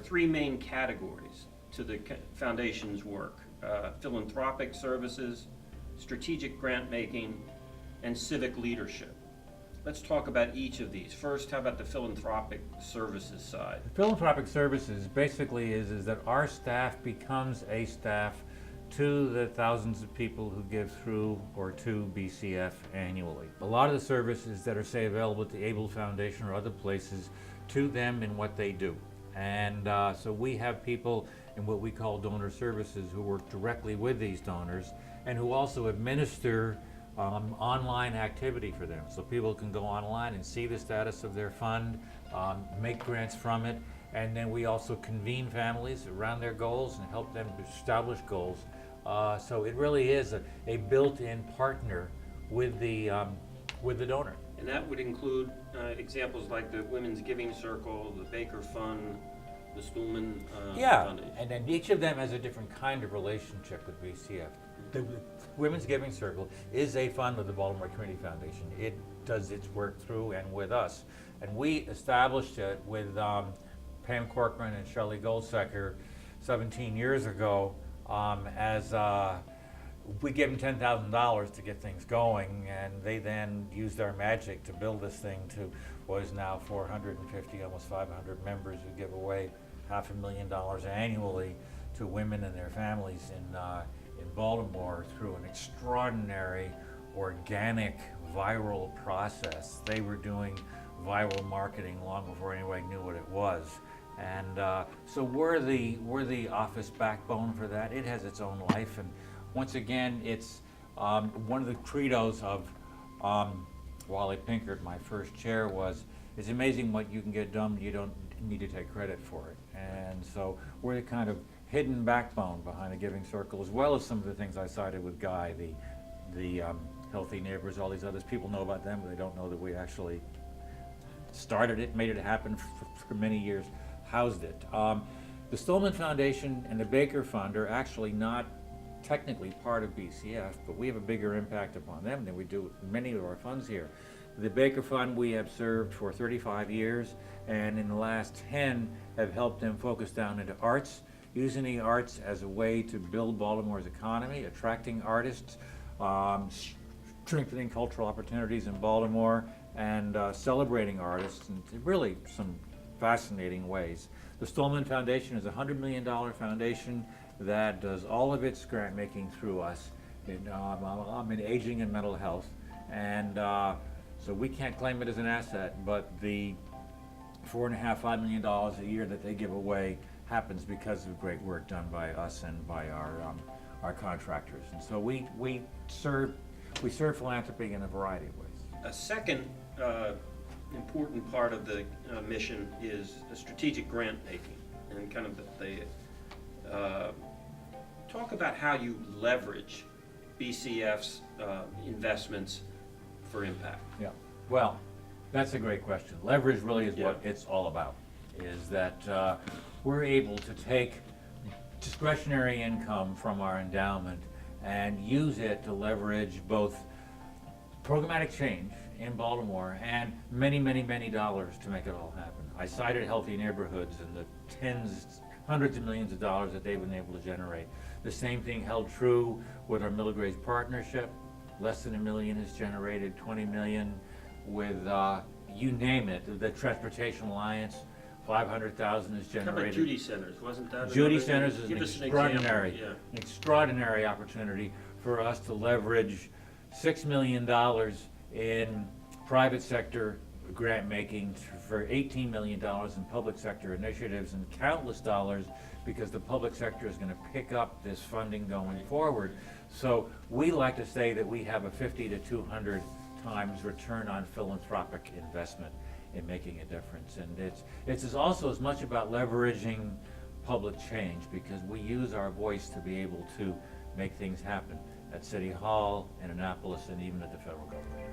three main categories to the foundation's work: philanthropic services, strategic grant making, and civic leadership. Let's talk about each of these. First, how about the philanthropic services side? Philanthropic services basically is that our staff becomes a staff to the thousands of people who give through or to BCF annually. A lot of the services that are, say, available at the Able Foundation or other places, to them in what they do. And so we have people in what we call donor services who work directly with these donors and who also administer online activity for them. So people can go online and see the status of their fund, make grants from it, and then we also convene families around their goals and help them establish goals. So it really is a built-in partner with the donor. And that would include examples like the Women's Giving Circle, the Baker Fund, the Stulman Foundation. And then each of them has a different kind of relationship with BCF. The Women's Giving Circle is a fund of the Baltimore Community Foundation. It does its work through and with us. And we established it with Pam Corcoran and Shelley Goldsecker 17 years ago as we gave them $10,000 to get things going, and they then used our magic to build this thing to what is now 450, almost 500 members who give away $500,000 annually to women and their families in Baltimore through an extraordinary, organic, viral process. They were doing viral marketing long before anybody knew what it was. And so we're the office backbone for that. It has its own life, and once again, it's one of the credos of Wally Pinkert, my first chair, was, it's amazing what you can get done, you don't need to take credit for it. And so we're the kind of hidden backbone behind the Giving Circle, as well as some of the things I cited with Guy, the Healthy Neighbors, all these others. People know about them, but they don't know that we actually started it, made it happen for many years, housed it. The Stulman Foundation and the Baker Fund are actually not technically part of BCF, but we have a bigger impact upon them than we do with many of our funds here. The Baker Fund we have served for 35 years, and in the last 10 have helped them focus down into arts, using the arts as a way to build Baltimore's economy, attracting artists, strengthening cultural opportunities in Baltimore, and celebrating artists in really some fascinating ways. The Stulman Foundation is a $100 million foundation that does all of its grant making through us in aging and mental health, and so we can't claim it as an asset, but the $4.5–5 million a year that they give away happens because of great work done by us and by our contractors. And so we serve philanthropy in a variety of ways. A second important part of the mission is the strategic grant making, and kind of talk about how you leverage BCF's investments for impact. Yeah, well, that's a great question. Leverage really is what it's all about, is that we're able to take discretionary income from our endowment and use it to leverage both programmatic change in Baltimore and many, many, many dollars to make it all happen. I cited Healthy Neighborhoods and the hundreds of millions of dollars that they've been able to generate. The same thing held true with our Middle Grades partnership. Less than $1 million has generated 20 million with, you name it, the Transportation Alliance, 500,000 is generated. How about Judy Centers? Wasn't that Judy Centers is an extraordinary opportunity for us to leverage $6 million in private sector grant making for $18 million in public sector initiatives, and countless dollars because the public sector is going to pick up this funding going forward. So we like to say that we have a 50 to 200 times return on philanthropic investment in making a difference. And it's also as much about leveraging public change, because we use our voice to be able to make things happen at City Hall, in Annapolis, and even at the federal government.